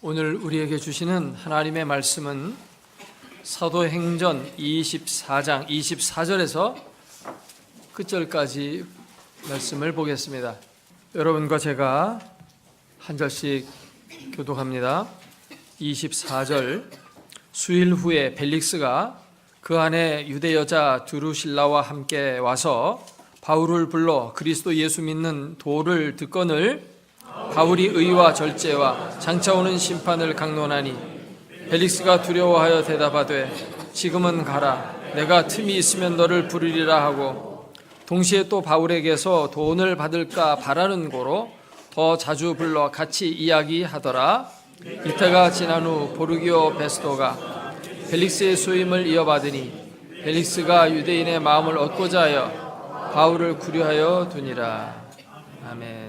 오늘 우리에게 주시는 하나님의 말씀은 사도행전 24장 24절에서 끝절까지 말씀을 보겠습니다. 여러분과 제가 한 절씩 교독합니다. 24절. 수일 후에 벨릭스가 그 안에 유대 여자 두루실라와 함께 와서 바울을 불러 그리스도 예수 믿는 도를 듣거늘 바울이 의와 절제와 장차 오는 심판을 강론하니 벨릭스가 두려워하여 대답하되 지금은 가라. 내가 틈이 있으면 너를 부르리라 하고 동시에 또 바울에게서 돈을 받을까 바라는 고로 더 자주 불러 같이 이야기하더라. 이때가 지난 후 포르기오 베스토가 벨릭스의 수임을 이어받으니 벨릭스가 유대인의 마음을 얻고자 하여 바울을 구려하여 두니라. 아멘.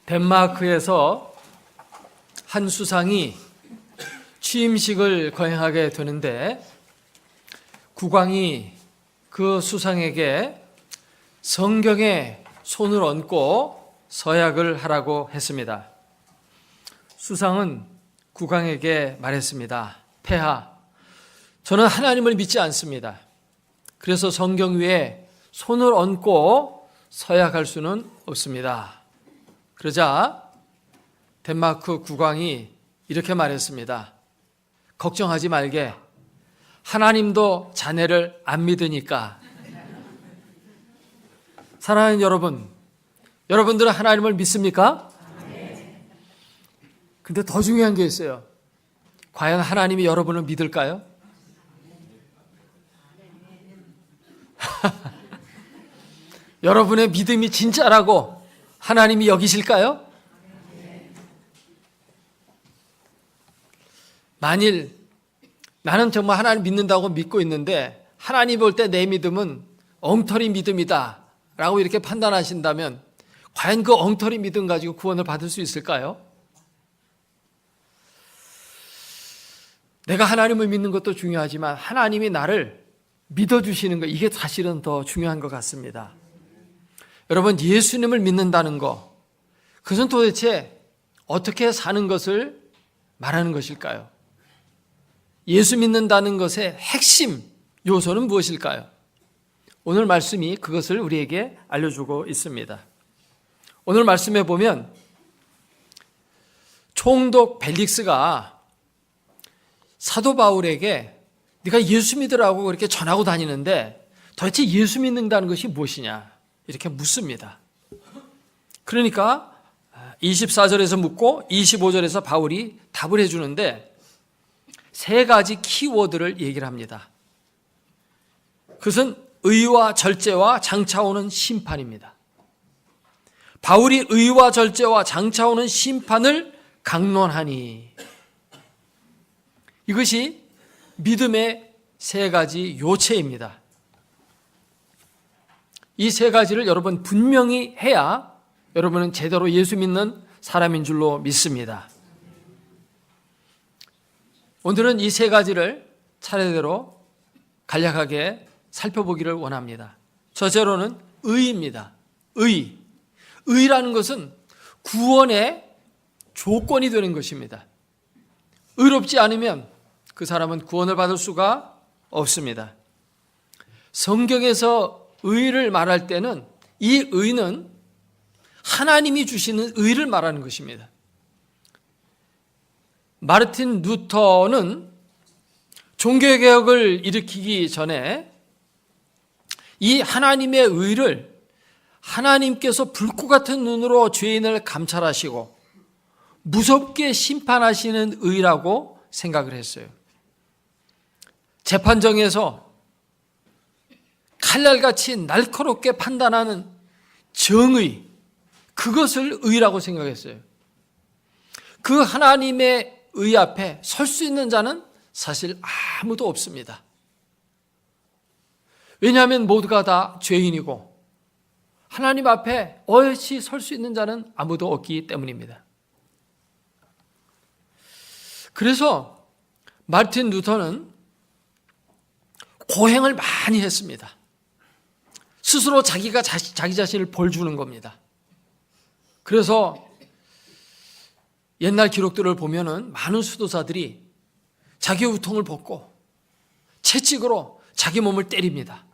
덴마크에서 한 수상이 취임식을 거행하게 되는데 국왕이 그 수상에게 성경에 손을 얹고 서약을 하라고 했습니다. 수상은 국왕에게 말했습니다. 폐하, 저는 하나님을 믿지 않습니다. 그래서 성경 위에 손을 얹고 서약할 수는 없습니다. 그러자 덴마크 국왕이 이렇게 말했습니다. 걱정하지 말게. 하나님도 자네를 안 믿으니까. 사랑하는 여러분, 여러분들은 하나님을 믿습니까? 근데 더 중요한 게 있어요. 과연 하나님이 여러분을 믿을까요? 여러분의 믿음이 진짜라고 하나님이 여기실까요? 만일 나는 정말 하나님 믿는다고 믿고 있는데 하나님 볼 때 내 믿음은 엉터리 믿음이다 라고 이렇게 판단하신다면 과연 그 엉터리 믿음 가지고 구원을 받을 수 있을까요? 내가 하나님을 믿는 것도 중요하지만 하나님이 나를 믿어주시는 것, 이게 사실은 더 중요한 것 같습니다. 여러분, 예수님을 믿는다는 것, 그것은 도대체 어떻게 사는 것을 말하는 것일까요? 예수 믿는다는 것의 핵심 요소는 무엇일까요? 오늘 말씀이 그것을 우리에게 알려주고 있습니다. 오늘 말씀에 보면 총독 벨릭스가 사도 바울에게 네가 예수 믿으라고 그렇게 전하고 다니는데 도대체 예수 믿는다는 것이 무엇이냐 이렇게 묻습니다. 그러니까 24절에서 묻고 25절에서 바울이 답을 해주는데 세 가지 키워드를 얘기를 합니다. 그것은 의와 절제와 장차오는 심판입니다. 바울이 의와 절제와 장차오는 심판을 강론하니, 이것이 믿음의 세 가지 요체입니다. 이 세 가지를 여러분 분명히 해야 여러분은 제대로 예수 믿는 사람인 줄로 믿습니다. 오늘은 이 세 가지를 차례대로 간략하게 살펴보기를 원합니다. 첫째로는 의입니다. 의라는 것은 구원의 조건이 되는 것입니다. 의롭지 않으면 그 사람은 구원을 받을 수가 없습니다. 성경에서 의를 말할 때는 이 의는 하나님이 주시는 의를 말하는 것입니다. 마르틴 루터는 종교개혁을 일으키기 전에 이 하나님의 의를 하나님께서 불꽃 같은 눈으로 죄인을 감찰하시고 무섭게 심판하시는 의라고 생각을 했어요. 재판정에서 칼날같이 날카롭게 판단하는 정의, 그것을 의라고 생각했어요. 그 하나님의 의 앞에 설 수 있는 자는 사실 아무도 없습니다. 왜냐하면 모두가 다 죄인이고 하나님 앞에 어여시 설 수 있는 자는 아무도 없기 때문입니다. 그래서 마르틴 루터는 고행을 많이 했습니다. 스스로 자기가 자기 자신을 벌 주는 겁니다. 그래서 옛날 기록들을 보면은 많은 수도사들이 자기 우통을 벗고 채찍으로 자기 몸을 때립니다.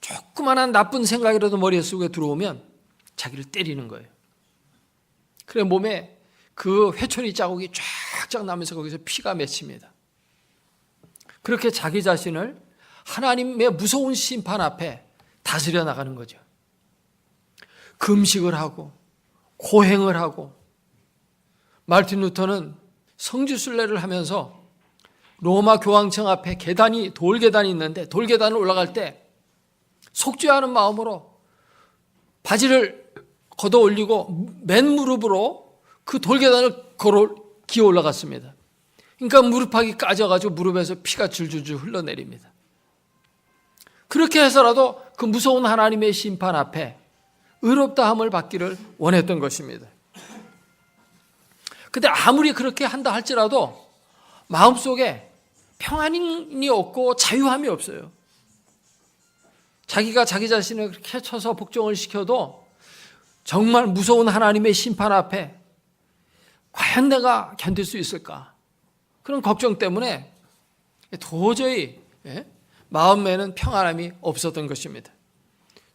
조그만한 나쁜 생각이라도 머릿속에 들어오면 자기를 때리는 거예요. 그래 몸에 그 회초리 자국이 쫙쫙 나면서 거기서 피가 맺힙니다. 그렇게 자기 자신을 하나님의 무서운 심판 앞에 다스려 나가는 거죠. 금식을 하고 고행을 하고, 마르틴 루터는 성지순례를 하면서 로마 교황청 앞에 돌계단이 있는데 돌계단을 올라갈 때 속죄하는 마음으로 바지를 걷어 올리고 맨 무릎으로 그 돌계단을 기어 올라갔습니다. 그러니까 무릎팍이 까져가지고 무릎에서 피가 줄줄줄 흘러내립니다. 그렇게 해서라도 그 무서운 하나님의 심판 앞에 의롭다함을 받기를 원했던 것입니다. 근데 아무리 그렇게 한다 할지라도 마음속에 평안이 없고 자유함이 없어요. 자기가 자기 자신을 그렇게 쳐서 복종을 시켜도 정말 무서운 하나님의 심판 앞에 과연 내가 견딜 수 있을까? 그런 걱정 때문에 도저히 마음에는 평안함이 없었던 것입니다.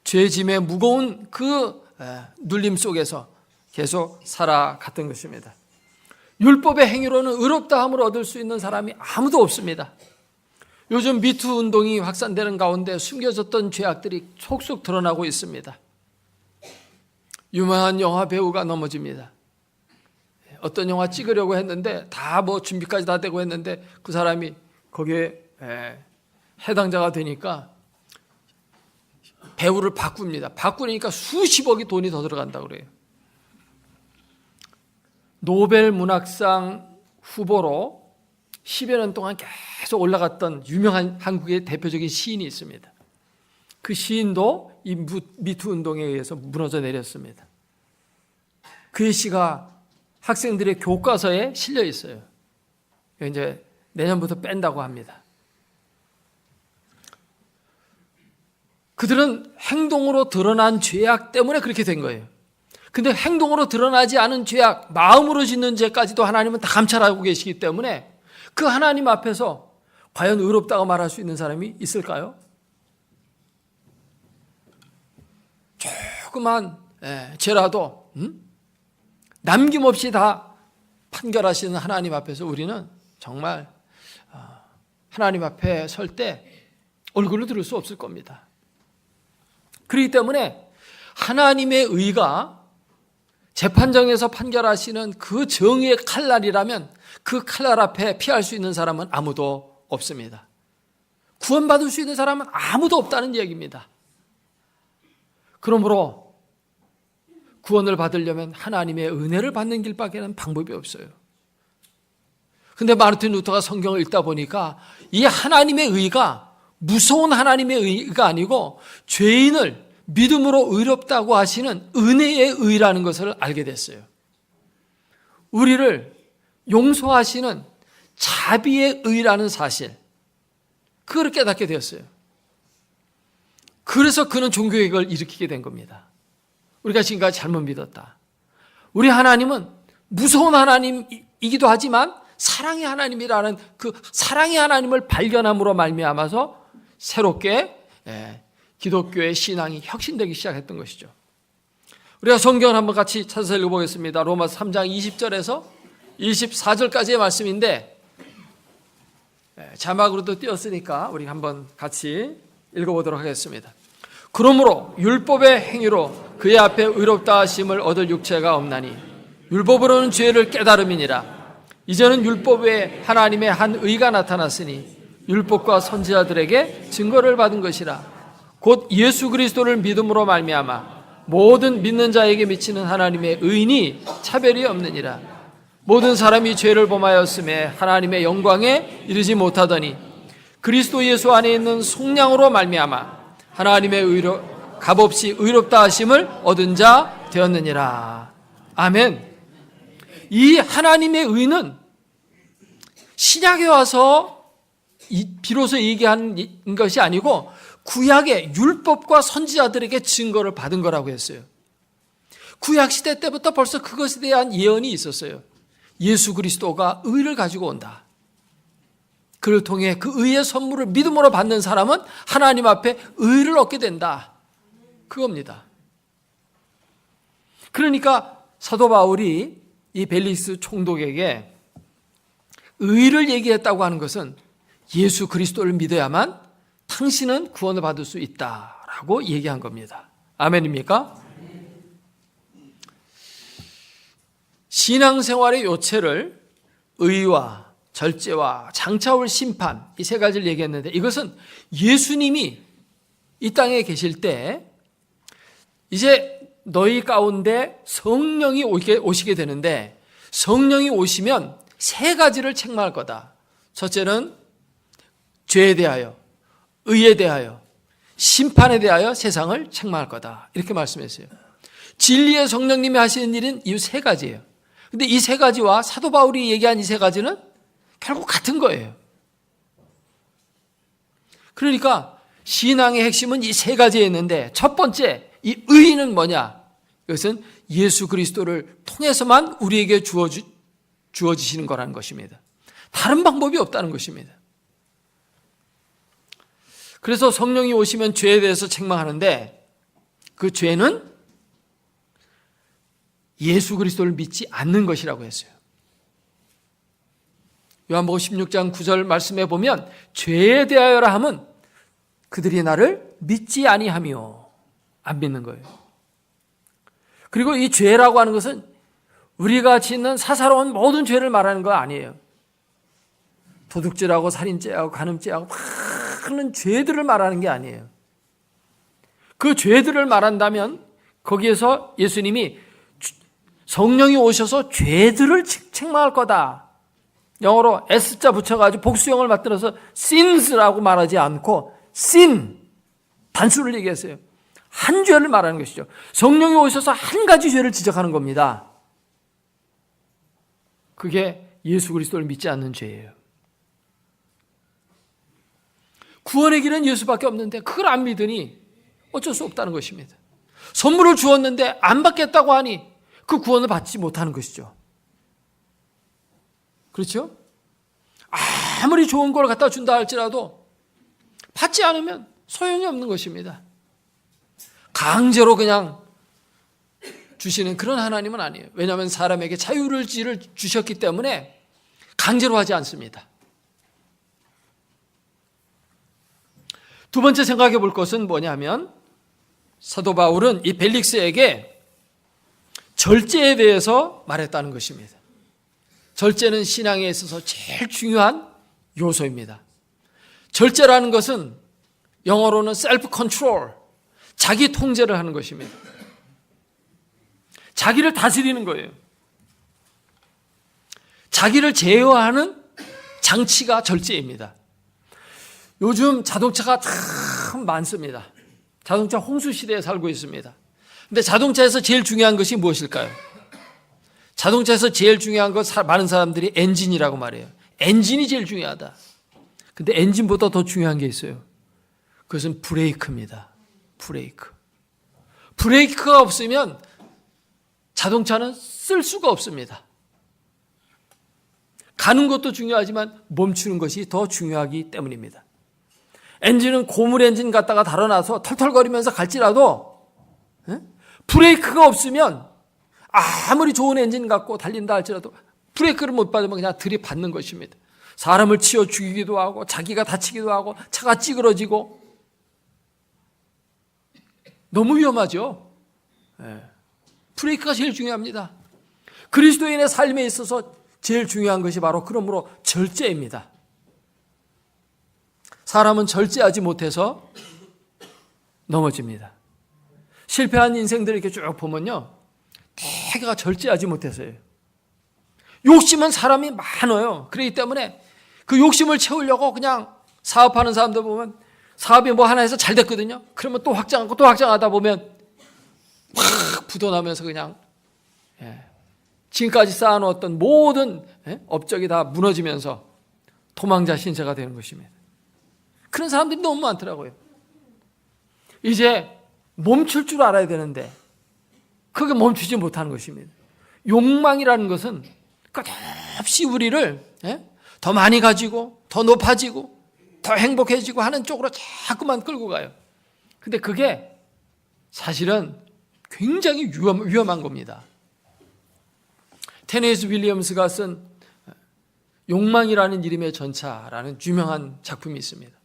죄짐의 무거운 그 눌림 속에서 계속 살아갔던 것입니다. 율법의 행위로는 의롭다함을 얻을 수 있는 사람이 아무도 없습니다. 요즘 미투 운동이 확산되는 가운데 숨겨졌던 죄악들이 속속 드러나고 있습니다. 유명한 영화 배우가 넘어집니다. 어떤 영화 찍으려고 했는데 다 준비까지 다 되고 했는데 그 사람이 거기에 해당자가 되니까 배우를 바꿉니다. 바꾸니까 수십억이 돈이 더 들어간다고 그래요. 노벨 문학상 후보로 10여 년 동안 계속 올라갔던 유명한 한국의 대표적인 시인이 있습니다. 그 시인도 이 미투 운동에 의해서 무너져 내렸습니다. 그의 시가 학생들의 교과서에 실려 있어요. 이제 내년부터 뺀다고 합니다. 그들은 행동으로 드러난 죄악 때문에 그렇게 된 거예요. 근데 행동으로 드러나지 않은 죄악, 마음으로 짓는 죄까지도 하나님은 다 감찰하고 계시기 때문에 그 하나님 앞에서 과연 의롭다고 말할 수 있는 사람이 있을까요? 조그만 죄라도 남김없이 다 판결하시는 하나님 앞에서 우리는 정말 하나님 앞에 설 때 얼굴을 들을 수 없을 겁니다. 그렇기 때문에 하나님의 의가 재판정에서 판결하시는 그 정의의 칼날이라면 그 칼날 앞에 피할 수 있는 사람은 아무도 없습니다. 구원받을 수 있는 사람은 아무도 없다는 얘기입니다. 그러므로 구원을 받으려면 하나님의 은혜를 받는 길밖에는 방법이 없어요. 근데 마르틴 루터가 성경을 읽다 보니까 이 하나님의 의가 무서운 하나님의 의가 아니고 죄인을 믿음으로 의롭다고 하시는 은혜의 의라는 것을 알게 됐어요. 우리를 용서하시는 자비의 의라는 사실, 그걸 깨닫게 되었어요. 그래서 그는 종교개혁을 일으키게 된 겁니다. 우리가 지금까지 잘못 믿었다. 우리 하나님은 무서운 하나님이기도 하지만 사랑의 하나님이라는 그 사랑의 하나님을 발견함으로 말미암아서 새롭게 기독교의 신앙이 혁신되기 시작했던 것이죠. 우리가 성경을 한번 같이 찾아서 읽어보겠습니다. 로마서 3장 20절에서 24절까지의 말씀인데 자막으로도 띄었으니까 우리 한번 같이 읽어보도록 하겠습니다. 그러므로 율법의 행위로 그의 앞에 의롭다 하심을 얻을 육체가 없나니 율법으로는 죄를 깨달음이니라. 이제는 율법 외에 하나님의 한 의가 나타났으니 율법과 선지자들에게 증거를 받은 것이라. 곧 예수 그리스도를 믿음으로 말미암아 모든 믿는 자에게 미치는 하나님의 의인이 차별이 없느니라. 모든 사람이 죄를 범하였음에 하나님의 영광에 이르지 못하더니 그리스도 예수 안에 있는 속량으로 말미암아 하나님의 의로 값없이 의롭다 하심을 얻은 자 되었느니라. 아멘. 이 하나님의 의는 신약에 와서 비로소 얘기하는 것이 아니고 구약의 율법과 선지자들에게 증거를 받은 거라고 했어요. 구약시대 때부터 벌써 그것에 대한 예언이 있었어요. 예수 그리스도가 의를 가지고 온다. 그를 통해 그 의의 선물을 믿음으로 받는 사람은 하나님 앞에 의를 얻게 된다. 그겁니다. 그러니까 사도 바울이 이 벨릭스 총독에게 의를 얘기했다고 하는 것은 예수 그리스도를 믿어야만 당신은 구원을 받을 수 있다라고 얘기한 겁니다. 아멘입니까? 신앙생활의 요체를 의와 절제와 장차올 심판, 이 세 가지를 얘기했는데 이것은 예수님이 이 땅에 계실 때 이제 너희 가운데 성령이 오시게 되는데 성령이 오시면 세 가지를 책망할 거다. 첫째는 죄에 대하여, 의에 대하여, 심판에 대하여 세상을 책망할 거다. 이렇게 말씀했어요. 진리의 성령님이 하시는 일은 이 세 가지예요. 근데 이 세 가지와 사도 바울이 얘기한 이 세 가지는 결국 같은 거예요. 그러니까 신앙의 핵심은 이 세 가지에 있는데 첫 번째, 이 의는 뭐냐? 이것은 예수 그리스도를 통해서만 우리에게 주어지시는 거라는 것입니다. 다른 방법이 없다는 것입니다. 그래서 성령이 오시면 죄에 대해서 책망하는데 그 죄는 예수 그리스도를 믿지 않는 것이라고 했어요. 요한복음 16장 9절 말씀에 보면 죄에 대하여라 함은 그들이 나를 믿지 아니하며, 안 믿는 거예요. 그리고 이 죄라고 하는 것은 우리가 짓는 사사로운 모든 죄를 말하는 거 아니에요. 도둑질하고 살인죄하고 간음죄하고 많은 죄들을 말하는 게 아니에요. 그 죄들을 말한다면 거기에서 예수님이 성령이 오셔서 죄들을 책망할 거다. 영어로 S자 붙여가지고 복수형을 만들어서 sins라고 말하지 않고 sin, 단수를 얘기했어요. 한 죄를 말하는 것이죠. 성령이 오셔서 한 가지 죄를 지적하는 겁니다. 그게 예수 그리스도를 믿지 않는 죄예요. 구원의 길은 예수밖에 없는데 그걸 안 믿으니 어쩔 수 없다는 것입니다. 선물을 주었는데 안 받겠다고 하니 그 구원을 받지 못하는 것이죠. 그렇죠? 아무리 좋은 걸 갖다 준다 할지라도 받지 않으면 소용이 없는 것입니다. 강제로 그냥 주시는 그런 하나님은 아니에요. 왜냐하면 사람에게 자유를 주셨기 때문에 강제로 하지 않습니다. 두 번째 생각해 볼 것은 뭐냐면 사도 바울은 이 벨릭스에게 절제에 대해서 말했다는 것입니다. 절제는 신앙에 있어서 제일 중요한 요소입니다. 절제라는 것은 영어로는 셀프 컨트롤, 자기 통제를 하는 것입니다. 자기를 다스리는 거예요. 자기를 제어하는 장치가 절제입니다. 요즘 자동차가 참 많습니다. 자동차 홍수 시대에 살고 있습니다. 근데 자동차에서 제일 중요한 것이 무엇일까요? 자동차에서 제일 중요한 것 많은 사람들이 엔진이라고 말해요. 엔진이 제일 중요하다. 근데 엔진보다 더 중요한 게 있어요. 그것은 브레이크입니다. 브레이크. 브레이크가 없으면 자동차는 쓸 수가 없습니다. 가는 것도 중요하지만 멈추는 것이 더 중요하기 때문입니다. 엔진은 고물 엔진 갖다가 달아놔서 털털거리면서 갈지라도 브레이크가 없으면 아무리 좋은 엔진 갖고 달린다 할지라도 브레이크를 못 받으면 그냥 들이받는 것입니다. 사람을 치어 죽이기도 하고 자기가 다치기도 하고 차가 찌그러지고 너무 위험하죠. 브레이크가 제일 중요합니다. 그리스도인의 삶에 있어서 제일 중요한 것이 바로 그러므로 절제입니다. 사람은 절제하지 못해서 넘어집니다. 실패한 인생들 이렇게 쭉 보면요, 대개가 절제하지 못해서요. 욕심은 사람이 많아요. 그렇기 때문에 그 욕심을 채우려고 그냥 사업하는 사람들 보면 사업이 뭐 하나 해서 잘 됐거든요. 그러면 또 확장하고 또 확장하다 보면 막 부도나면서 그냥 지금까지 쌓아놓았던 모든 업적이 다 무너지면서 도망자 신세가 되는 것입니다. 그런 사람들이 너무 많더라고요. 이제 멈출 줄 알아야 되는데 그게 멈추지 못하는 것입니다. 욕망이라는 것은 끝없이 우리를 더 많이 가지고 더 높아지고 더 행복해지고 하는 쪽으로 자꾸만 끌고 가요. 근데 그게 사실은 굉장히 위험한 겁니다. 테네시 윌리엄스가 쓴 욕망이라는 이름의 전차라는 유명한 작품이 있습니다.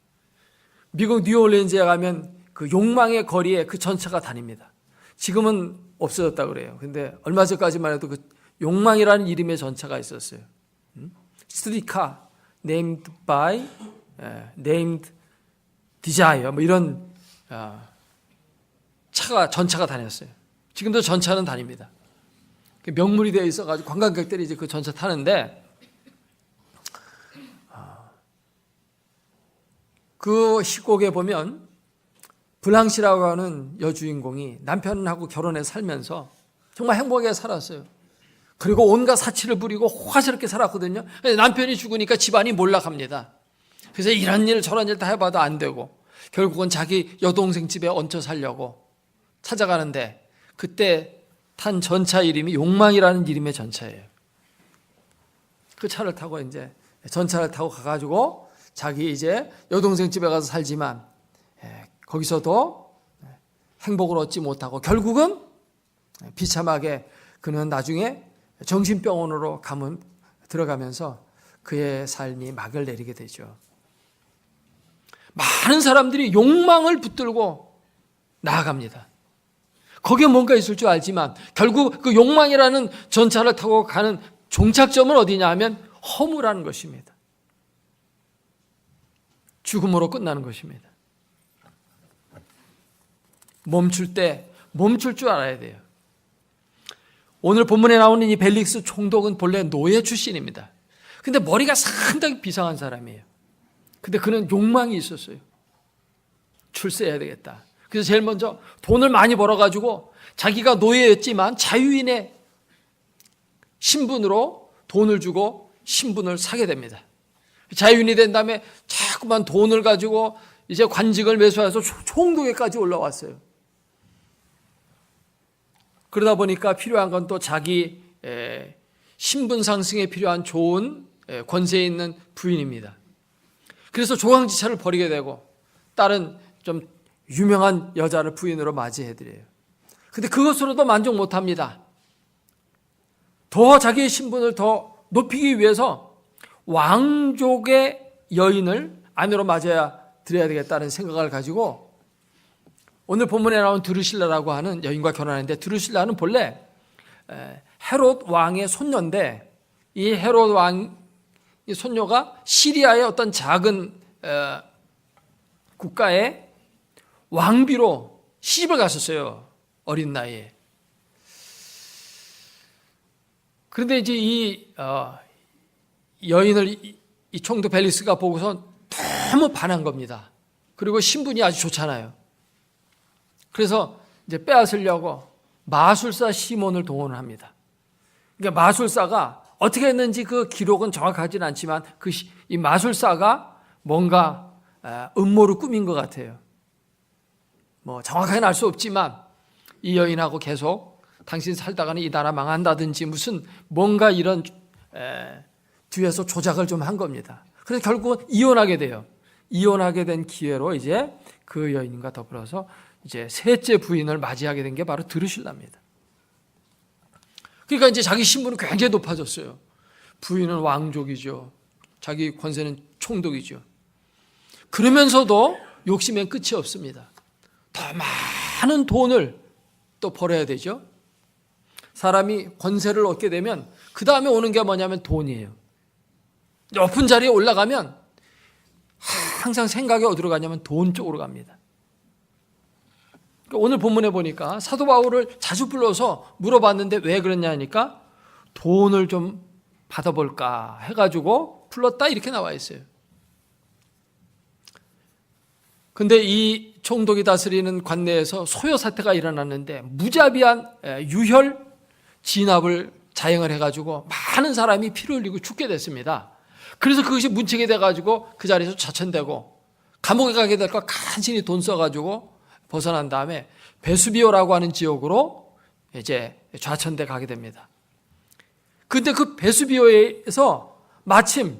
미국 뉴올리언즈에 가면 그 욕망의 거리에 그 전차가 다닙니다. 지금은 없어졌다고 그래요. 근데 얼마 전까지만 해도 그 욕망이라는 이름의 전차가 있었어요. 스트리카, named by, named desire, 뭐 이런 전차가 다녔어요. 지금도 전차는 다닙니다. 명물이 되어 있어가지고 관광객들이 이제 그 전차 타는데, 그 시곡에 보면 블랑시라고 하는 여주인공이 남편하고 결혼해 살면서 정말 행복하게 살았어요. 그리고 온갖 사치를 부리고 호화스럽게 살았거든요. 남편이 죽으니까 집안이 몰락합니다. 그래서 이런 일 저런 일 다 해봐도 안 되고 결국은 자기 여동생 집에 얹혀 살려고 찾아가는데, 그때 탄 전차 이름이 욕망이라는 이름의 전차예요. 그 차를 타고 이제 전차를 타고 가가지고 자기 이제 여동생 집에 가서 살지만 거기서도 행복을 얻지 못하고 결국은 비참하게 그는 나중에 정신병원으로 들어가면서 그의 삶이 막을 내리게 되죠. 많은 사람들이 욕망을 붙들고 나아갑니다. 거기에 뭔가 있을 줄 알지만 결국 그 욕망이라는 전차를 타고 가는 종착점은 어디냐 하면 허무라는 것입니다. 죽음으로 끝나는 것입니다. 멈출 때 멈출 줄 알아야 돼요. 오늘 본문에 나오는 이 벨릭스 총독은 본래 노예 출신입니다. 근데 머리가 상당히 비상한 사람이에요. 근데 그는 욕망이 있었어요. 출세해야 되겠다. 그래서 제일 먼저 돈을 많이 벌어가지고 자기가 노예였지만 자유인의 신분으로 돈을 주고 신분을 사게 됩니다. 자유인이 된 다음에 자꾸만 돈을 가지고 이제 관직을 매수해서 총독에까지 올라왔어요. 그러다 보니까 필요한 건 또 자기 신분 상승에 필요한 좋은 권세 있는 부인입니다. 그래서 조강지차를 벌이게 되고 다른 좀 유명한 여자를 부인으로 맞이해드려요. 근데 그것으로도 만족 못합니다. 더 자기의 신분을 더 높이기 위해서 왕족의 여인을 아내로 맞아야 드려야 되겠다는 생각을 가지고 오늘 본문에 나온 드루실라라고 하는 여인과 결혼하는데, 드루실라는 본래 헤롯 왕의 손녀인데, 이 헤롯 왕의 손녀가 시리아의 어떤 작은 국가에 왕비로 시집을 갔었어요. 어린 나이에. 그런데 이제 이 여인을 이 총독 벨릭스가 보고서 너무 반한 겁니다. 그리고 신분이 아주 좋잖아요. 그래서 이제 빼앗으려고 마술사 시몬을 동원을 합니다. 그러니까 마술사가 어떻게 했는지 그 기록은 정확하지는 않지만 이 마술사가 뭔가 음모를 꾸민 것 같아요. 뭐 정확하게는 알 수 없지만 이 여인하고 계속 당신 살다가는 이 나라 망한다든지 무슨 뭔가 이런 뒤에서 조작을 좀 한 겁니다. 그래서 결국은 이혼하게 돼요. 이혼하게 된 기회로 이제 그 여인과 더불어서 이제 셋째 부인을 맞이하게 된 게 바로 드루실라입니다. 그러니까 이제 자기 신분은 굉장히 높아졌어요. 부인은 왕족이죠. 자기 권세는 총독이죠. 그러면서도 욕심엔 끝이 없습니다. 더 많은 돈을 또 벌어야 되죠. 사람이 권세를 얻게 되면 그 다음에 오는 게 뭐냐면 돈이에요. 높은 자리에 올라가면 항상 생각이 어디로 가냐면 돈 쪽으로 갑니다. 오늘 본문에 보니까 사도 바울을 자주 불러서 물어봤는데 왜 그러냐 하니까 돈을 좀 받아볼까 해가지고 불렀다 이렇게 나와 있어요. 근데 이 총독이 다스리는 관내에서 소요 사태가 일어났는데 무자비한 유혈 진압을 자행을 해가지고 많은 사람이 피를 흘리고 죽게 됐습니다. 그래서 그것이 문책이 돼가지고 그 자리에서 좌천되고 감옥에 가게 될 거 간신히 돈 써가지고 벗어난 다음에 베수비오라고 하는 지역으로 이제 좌천돼 가게 됩니다. 근데 그 베수비오에서 마침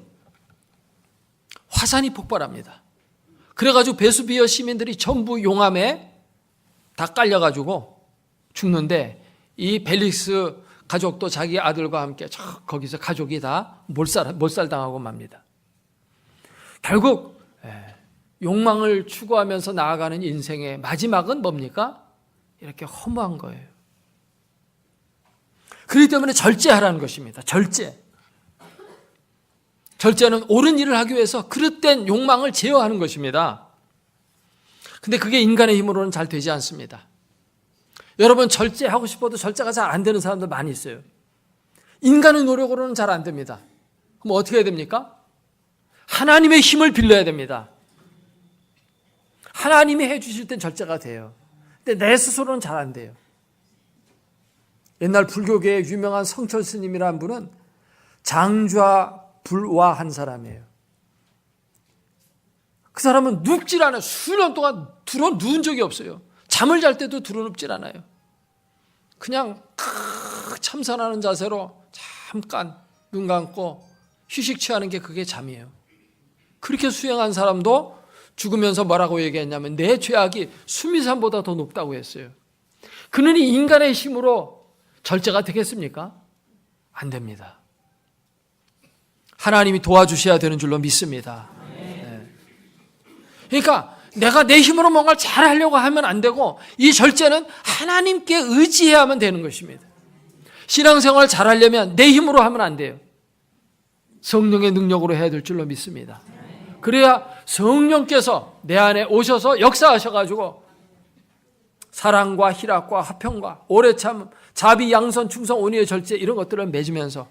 화산이 폭발합니다. 그래가지고 베수비오 시민들이 전부 용암에 다 깔려가지고 죽는데 이 벨릭스 가족도 자기 아들과 함께 거기서 가족이 다 몰살당하고 맙니다. 결국 욕망을 추구하면서 나아가는 인생의 마지막은 뭡니까? 이렇게 허무한 거예요. 그렇기 때문에 절제하라는 것입니다. 절제는 옳은 일을 하기 위해서 그릇된 욕망을 제어하는 것입니다. 근데 그게 인간의 힘으로는 잘 되지 않습니다. 여러분, 절제하고 싶어도 절제가 잘 안 되는 사람들 많이 있어요. 인간의 노력으로는 잘 안 됩니다. 그럼 어떻게 해야 됩니까? 하나님의 힘을 빌려야 됩니다. 하나님이 해주실 땐 절제가 돼요. 근데 내 스스로는 잘 안 돼요. 옛날 불교계의 유명한 성철 스님이라는 분은 장좌 불화한 사람이에요. 그 사람은 눕질 않아요. 수년 동안 두루 누운 적이 없어요. 잠을 잘 때도 두루 눕질 않아요. 그냥 참선하는 자세로 잠깐 눈 감고 휴식 취하는 게 그게 잠이에요. 그렇게 수행한 사람도 죽으면서 뭐라고 얘기했냐면 내 죄악이 수미산보다 더 높다고 했어요. 그는 이 인간의 힘으로 절제가 되겠습니까? 안 됩니다. 하나님이 도와주셔야 되는 줄로 믿습니다. 네. 그러니까 내가 내 힘으로 뭔가를 잘하려고 하면 안 되고 이 절제는 하나님께 의지해야만 되는 것입니다. 신앙생활을 잘하려면 내 힘으로 하면 안 돼요. 성령의 능력으로 해야 될 줄로 믿습니다. 그래야 성령께서 내 안에 오셔서 역사하셔가지고 사랑과 희락과 화평과 오래 참음, 자비, 양선, 충성, 온유의 절제 이런 것들을 맺으면서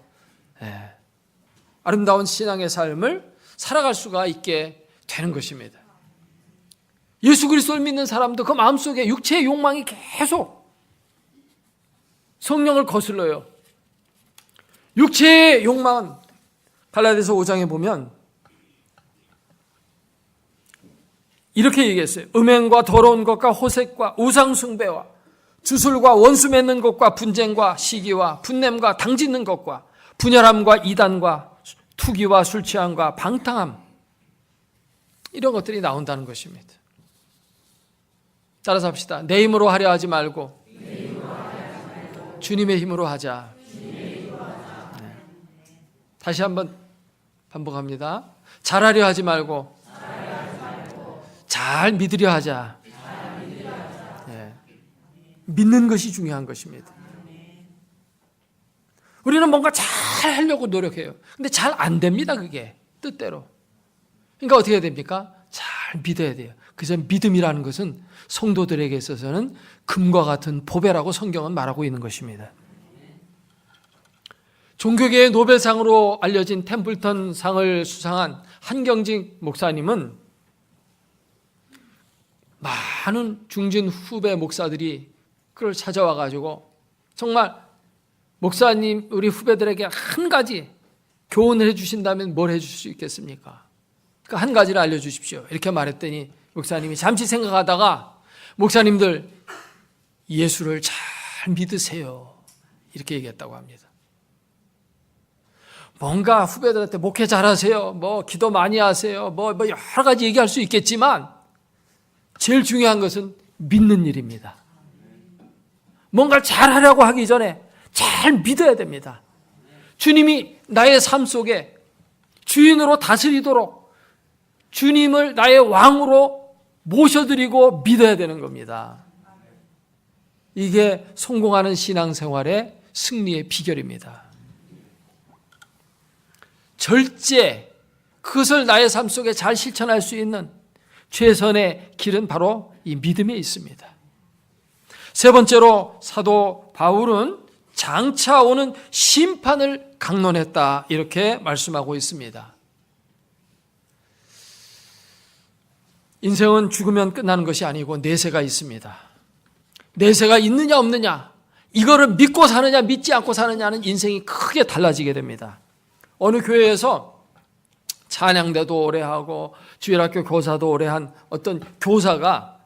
아름다운 신앙의 삶을 살아갈 수가 있게 되는 것입니다. 예수 그리스도를 믿는 사람도 그 마음속에 육체의 욕망이 계속 성령을 거슬러요. 육체의 욕망은 갈라디아서 5장에 보면 이렇게 얘기했어요. 음행과 더러운 것과 호색과 우상숭배와 주술과 원수 맺는 것과 분쟁과 시기와 분냄과 당짓는 것과 분열함과 이단과 투기와 술취함과 방탕함, 이런 것들이 나온다는 것입니다. 따라서 합시다. 내 힘으로 하려 하지 말고 주님의 힘으로 하자. 네. 다시 한번 반복합니다. 잘하려 하지 말고 잘 믿으려 하자. 네. 믿는 것이 중요한 것입니다. 우리는 뭔가 잘 하려고 노력해요. 근데 잘 안 됩니다, 그게. 뜻대로. 그러니까 어떻게 해야 됩니까? 잘 믿어야 돼요. 그래서 믿음이라는 것은 성도들에게 있어서는 금과 같은 보배라고 성경은 말하고 있는 것입니다. 종교계의 노벨상으로 알려진 템플턴 상을 수상한 한경직 목사님은 많은 중진 후배 목사들이 그걸 찾아와 가지고 정말 목사님, 우리 후배들에게 한 가지 교훈을 해주신다면 뭘 해줄 수 있겠습니까? 그 한 가지를 알려주십시오. 이렇게 말했더니 목사님이 잠시 생각하다가 목사님들 예수를 잘 믿으세요. 이렇게 얘기했다고 합니다. 뭔가 후배들한테 목회 잘하세요. 뭐 기도 많이 하세요. 뭐 여러 가지 얘기할 수 있겠지만 제일 중요한 것은 믿는 일입니다. 뭔가 잘하려고 하기 전에 잘 믿어야 됩니다. 주님이 나의 삶 속에 주인으로 다스리도록 주님을 나의 왕으로 모셔드리고 믿어야 되는 겁니다. 이게 성공하는 신앙생활의 승리의 비결입니다. 절제, 그것을 나의 삶 속에 잘 실천할 수 있는 최선의 길은 바로 이 믿음에 있습니다. 세 번째로 사도 바울은 장차 오는 심판을 강론했다, 이렇게 말씀하고 있습니다. 인생은 죽으면 끝나는 것이 아니고 내세가 있습니다. 내세가 있느냐 없느냐, 이거를 믿고 사느냐 믿지 않고 사느냐는 인생이 크게 달라지게 됩니다. 어느 교회에서 찬양대도 오래 하고 주일학교 교사도 오래 한 어떤 교사가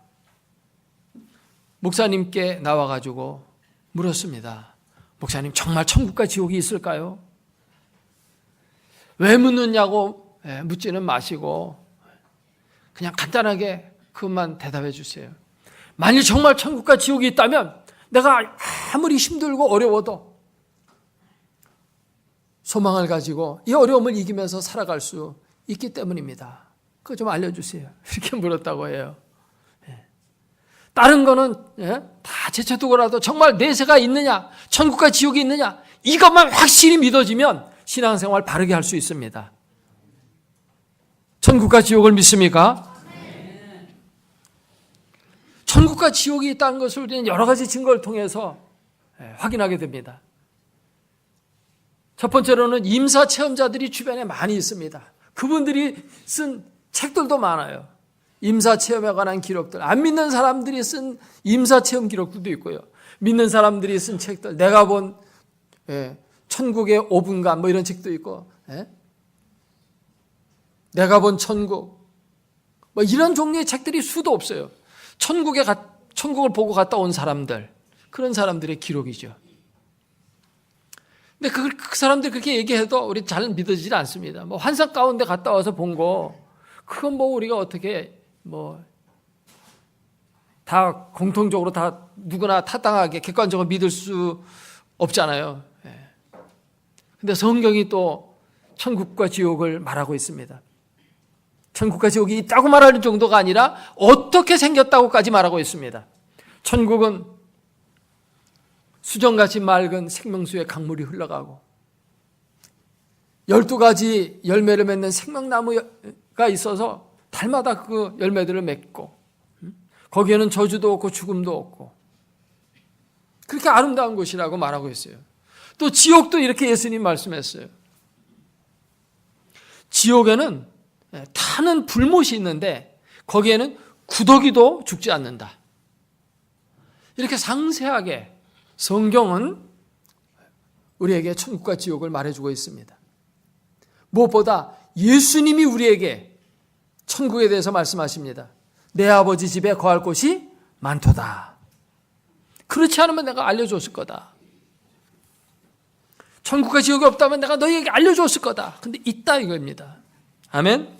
목사님께 나와가지고 물었습니다. 목사님, 정말 천국과 지옥이 있을까요? 왜 묻느냐고 묻지는 마시고 그냥 간단하게 그것만 대답해 주세요. 만일 정말 천국과 지옥이 있다면 내가 아무리 힘들고 어려워도 소망을 가지고 이 어려움을 이기면서 살아갈 수 있기 때문입니다. 그거 좀 알려주세요. 이렇게 물었다고 해요. 다른 거는 다 제쳐두고라도 정말 내세가 있느냐, 천국과 지옥이 있느냐, 이것만 확실히 믿어지면 신앙생활 바르게 할 수 있습니다. 천국과 지옥을 믿습니까? 천국과 지옥이 있다는 것을 우리는 여러 가지 증거를 통해서 확인하게 됩니다. 첫 번째로는 임사 체험자들이 주변에 많이 있습니다. 그분들이 쓴 책들도 많아요. 임사 체험에 관한 기록들, 안 믿는 사람들이 쓴 임사 체험 기록들도 있고요. 믿는 사람들이 쓴 책들, 내가 본 천국의 5분간 뭐 이런 책도 있고, 내가 본 천국, 뭐 이런 종류의 책들이 수도 없어요. 천국을 보고 갔다 온 사람들, 그런 사람들의 기록이죠. 근데 그 사람들이 그렇게 얘기해도 우리 잘 믿어지질 않습니다. 뭐 환상 가운데 갔다 와서 본 거, 그건 뭐 우리가 어떻게 다 공통적으로 다 누구나 타당하게 객관적으로 믿을 수 없잖아요. 근데 성경이 또 천국과 지옥을 말하고 있습니다. 천국과 지옥이 있다고 말하는 정도가 아니라 어떻게 생겼다고까지 말하고 있습니다. 천국은 수정같이 맑은 생명수의 강물이 흘러가고 12가지 열매를 맺는 생명나무가 있어서 달마다 그 열매들을 맺고 거기에는 저주도 없고 죽음도 없고 그렇게 아름다운 곳이라고 말하고 있어요. 또 지옥도 이렇게 예수님 말씀했어요. 지옥에는 타는 불못이 있는데 거기에는 구더기도 죽지 않는다. 이렇게 상세하게 성경은 우리에게 천국과 지옥을 말해주고 있습니다. 무엇보다 예수님이 우리에게 천국에 대해서 말씀하십니다. 내 아버지 집에 거할 곳이 많도다. 그렇지 않으면 내가 알려줬을 거다. 천국과 지옥이 없다면 내가 너희에게 알려줬을 거다. 근데 있다 이겁니다. 아멘.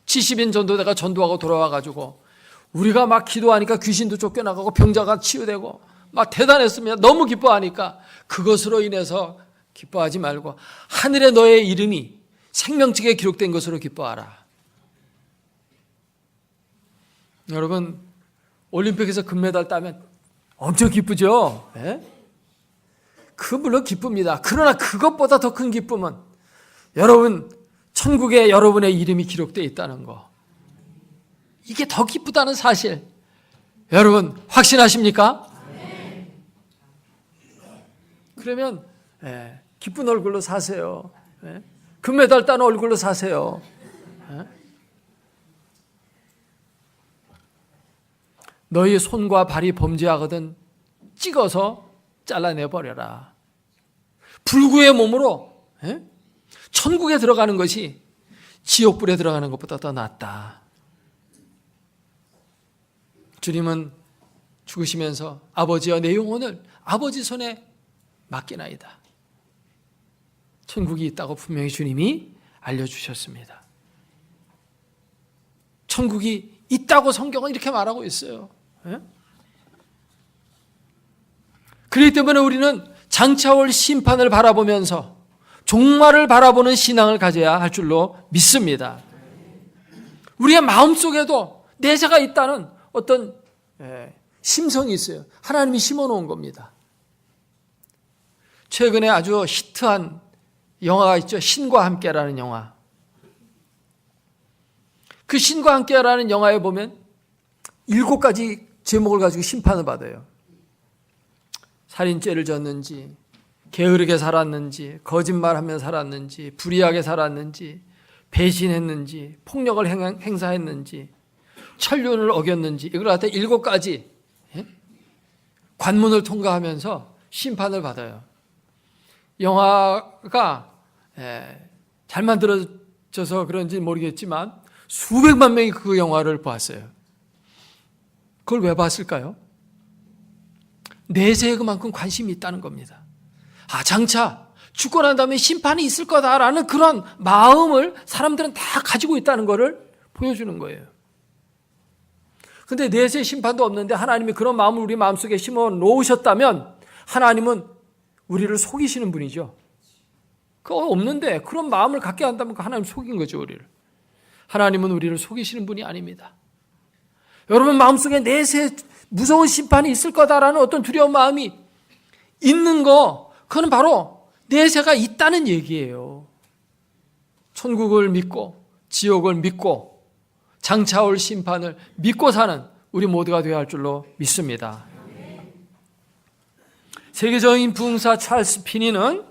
70인 전도대가 전도하고 돌아와가지고 우리가 막 기도하니까 귀신도 쫓겨나가고 병자가 치유되고 막 대단했습니다. 너무 기뻐하니까 그것으로 인해서 기뻐하지 말고 하늘에 너의 이름이 생명책에 기록된 것으로 기뻐하라. 여러분 올림픽에서 금메달 따면 엄청 기쁘죠? 네? 그 물론 기쁩니다. 그러나 그것보다 더 큰 기쁨은 여러분 천국에 여러분의 이름이 기록되어 있다는 거. 이게 더 기쁘다는 사실. 여러분 확신하십니까? 그러면 기쁜 얼굴로 사세요. 금메달 딴 얼굴로 사세요. 너희 손과 발이 범죄하거든 찍어서 잘라내버려라. 불구의 몸으로 천국에 들어가는 것이 지옥불에 들어가는 것보다 더 낫다. 주님은 죽으시면서 아버지여 내 영혼을 아버지 손에 맡기나이다. 천국이 있다고 분명히 주님이 알려주셨습니다. 천국이 있다고 성경은 이렇게 말하고 있어요. 그렇기 때문에 우리는 장차 올 심판을 바라보면서 종말을 바라보는 신앙을 가져야 할 줄로 믿습니다. 우리의 마음속에도 내세가 있다는 어떤 심성이 있어요. 하나님이 심어놓은 겁니다. 최근에 아주 히트한 영화가 있죠. 신과 함께라는 영화. 그 신과 함께라는 영화에 보면 7가지 제목을 가지고 심판을 받아요. 살인죄를 졌는지, 게으르게 살았는지, 거짓말하며 살았는지, 불의하게 살았는지, 배신했는지, 폭력을 행사했는지, 천륜을 어겼는지, 이걸 갖다 7가지 관문을 통과하면서 심판을 받아요. 영화가 잘 만들어져서 그런지 모르겠지만 수백만 명이 그 영화를 보았어요. 그걸 왜 봤을까요? 내세에 그만큼 관심이 있다는 겁니다. 장차 죽고 난 다음에 심판이 있을 거다라는 그런 마음을 사람들은 다 가지고 있다는 것을 보여주는 거예요. 근데 내세 심판도 없는데 하나님이 그런 마음을 우리 마음속에 심어 놓으셨다면 하나님은 우리를 속이시는 분이죠. 그거 없는데 그런 마음을 갖게 한다면 하나님 속인 거죠, 우리를. 하나님은 우리를 속이시는 분이 아닙니다. 여러분 마음속에 내세 무서운 심판이 있을 거다라는 어떤 두려운 마음이 있는 거, 그건 바로 내세가 있다는 얘기예요. 천국을 믿고 지옥을 믿고 장차 올 심판을 믿고 사는 우리 모두가 되어야 할 줄로 믿습니다. 세계적인 부흥사 찰스 피니는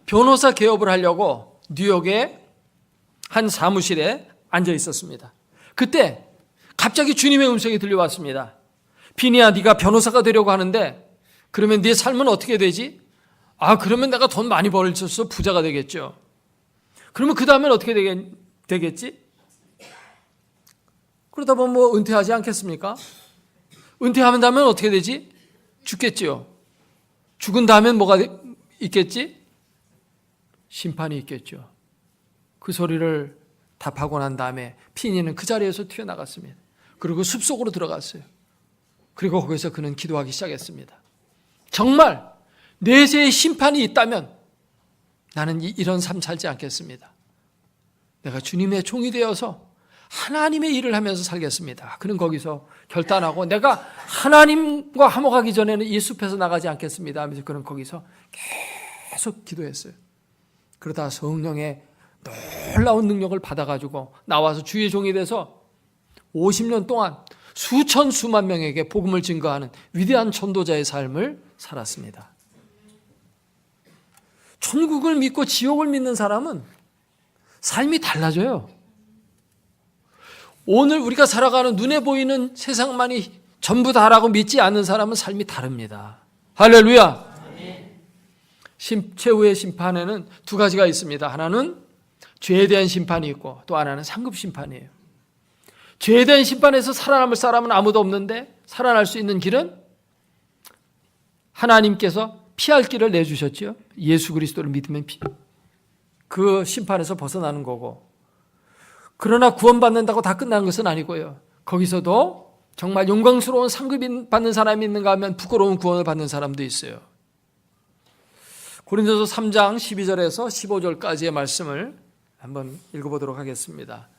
변호사 개업을 하려고 뉴욕의 한 사무실에 앉아 있었습니다. 그때 갑자기 주님의 음성이 들려왔습니다. 피니야, 네가 변호사가 되려고 하는데 그러면 네 삶은 어떻게 되지? 그러면 내가 돈 많이 벌어서 부자가 되겠죠. 그러면 그 다음엔 어떻게 되겠지? 그러다 보면 뭐 은퇴하지 않겠습니까? 은퇴하면 다음엔 어떻게 되지? 죽겠지요. 죽은 다음엔 뭐가 있겠지? 심판이 있겠죠. 그 소리를 답하고 난 다음에 피니는 그 자리에서 튀어나갔습니다. 그리고 숲속으로 들어갔어요. 그리고 거기서 그는 기도하기 시작했습니다. 정말 내세의 심판이 있다면 나는 이런 삶 살지 않겠습니다. 내가 주님의 종이 되어서 하나님의 일을 하면서 살겠습니다. 그는 거기서 결단하고 내가 하나님과 화목하기 전에는 이 숲에서 나가지 않겠습니다 하면서 그는 거기서 계속 기도했어요. 그러다 성령의 놀라운 능력을 받아가지고 나와서 주의 종이 돼서 50년 동안 수천 수만 명에게 복음을 증거하는 위대한 전도자의 삶을 살았습니다. 천국을 믿고 지옥을 믿는 사람은 삶이 달라져요. 오늘 우리가 살아가는 눈에 보이는 세상만이 전부 다라고 믿지 않는 사람은 삶이 다릅니다. 할렐루야. 최후의 심판에는 2가지가 있습니다. 하나는 죄에 대한 심판이 있고 또 하나는 상급 심판이에요. 죄된 심판에서 살아남을 사람은 아무도 없는데 살아날 수 있는 길은 하나님께서 피할 길을 내주셨죠. 예수 그리스도를 믿으면 그 심판에서 벗어나는 거고, 그러나 구원받는다고 다 끝난 것은 아니고요. 거기서도 정말 영광스러운 상급 받는 사람이 있는가 하면 부끄러운 구원을 받는 사람도 있어요. 고린도서 3장 12절에서 15절까지의 말씀을 한번 읽어보도록 하겠습니다.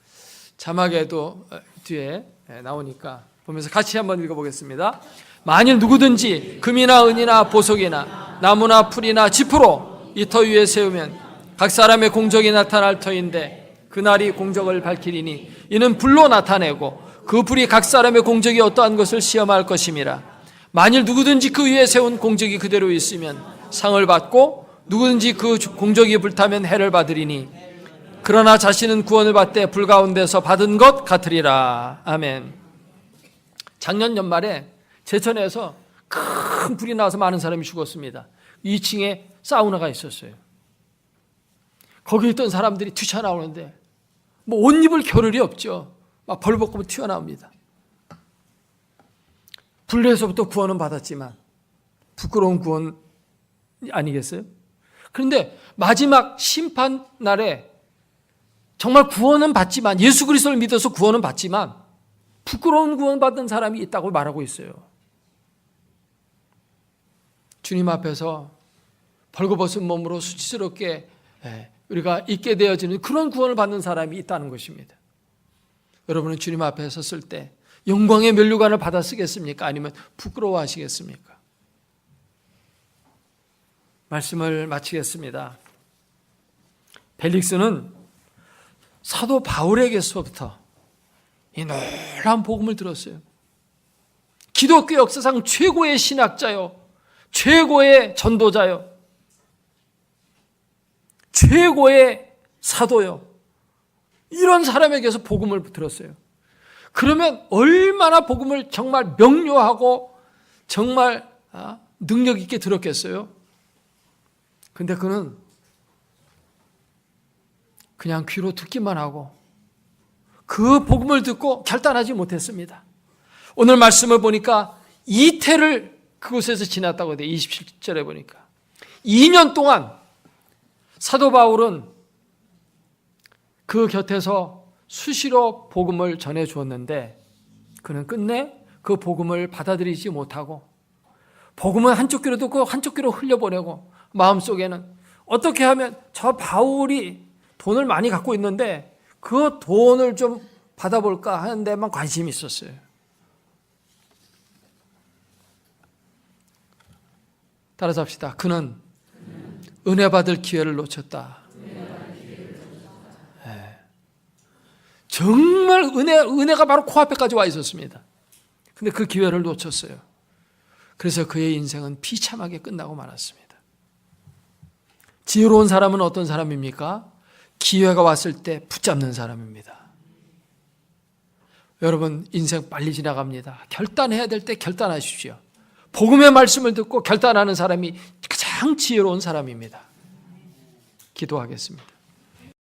자막에도 뒤에 나오니까 보면서 같이 한번 읽어보겠습니다. 만일 누구든지 금이나 은이나 보석이나 나무나 풀이나 지푸로 이 터 위에 세우면 각 사람의 공적이 나타날 터인데 그날이 공적을 밝히리니 이는 불로 나타내고 그 불이 각 사람의 공적이 어떠한 것을 시험할 것임이라. 만일 누구든지 그 위에 세운 공적이 그대로 있으면 상을 받고 누구든지 그 공적이 불타면 해를 받으리니 그러나 자신은 구원을 받되 불 가운데서 받은 것 같으리라. 아멘. 작년 연말에 제천에서 큰 불이 나서 많은 사람이 죽었습니다. 2층에 사우나가 있었어요. 거기 있던 사람들이 튀쳐나오는데 뭐 옷 입을 겨를이 없죠. 막 벌벗고 튀어나옵니다. 불에서부터 구원은 받았지만 부끄러운 구원 아니겠어요? 그런데 마지막 심판 날에 정말 구원은 받지만, 예수 그리스도를 믿어서 구원은 받지만 부끄러운 구원 받은 사람이 있다고 말하고 있어요. 주님 앞에서 벌거벗은 몸으로 수치스럽게 우리가 있게 되어지는 그런 구원을 받는 사람이 있다는 것입니다. 여러분은 주님 앞에 섰을 때 영광의 면류관을 받아 쓰겠습니까? 아니면 부끄러워하시겠습니까? 말씀을 마치겠습니다. 벨릭스는 사도 바울에게서부터 이 놀라운 복음을 들었어요. 기독교 역사상 최고의 신학자요, 최고의 전도자요, 최고의 사도요, 이런 사람에게서 복음을 들었어요. 그러면 얼마나 복음을 정말 명료하고 정말 능력 있게 들었겠어요? 근데 그는 그냥 귀로 듣기만 하고 그 복음을 듣고 결단하지 못했습니다. 오늘 말씀을 보니까 이태를 그곳에서 지났다고 돼. 27절에 보니까 2년 동안 사도 바울은 그 곁에서 수시로 복음을 전해 주었는데 그는 끝내 그 복음을 받아들이지 못하고 복음은 한쪽 귀로 듣고 한쪽 귀로 흘려보내고 마음속에는 어떻게 하면 저 바울이 돈을 많이 갖고 있는데 그 돈을 좀 받아볼까 하는 데만 관심이 있었어요. 따라서 합시다. 그는 은혜 받을 기회를 놓쳤다. 네. 정말 은혜가 바로 코앞에까지 와 있었습니다. 근데 그 기회를 놓쳤어요. 그래서 그의 인생은 비참하게 끝나고 말았습니다. 지혜로운 사람은 어떤 사람입니까? 기회가 왔을 때 붙잡는 사람입니다. 여러분, 인생 빨리 지나갑니다. 결단해야 될 때 결단하십시오. 복음의 말씀을 듣고 결단하는 사람이 가장 지혜로운 사람입니다. 기도하겠습니다.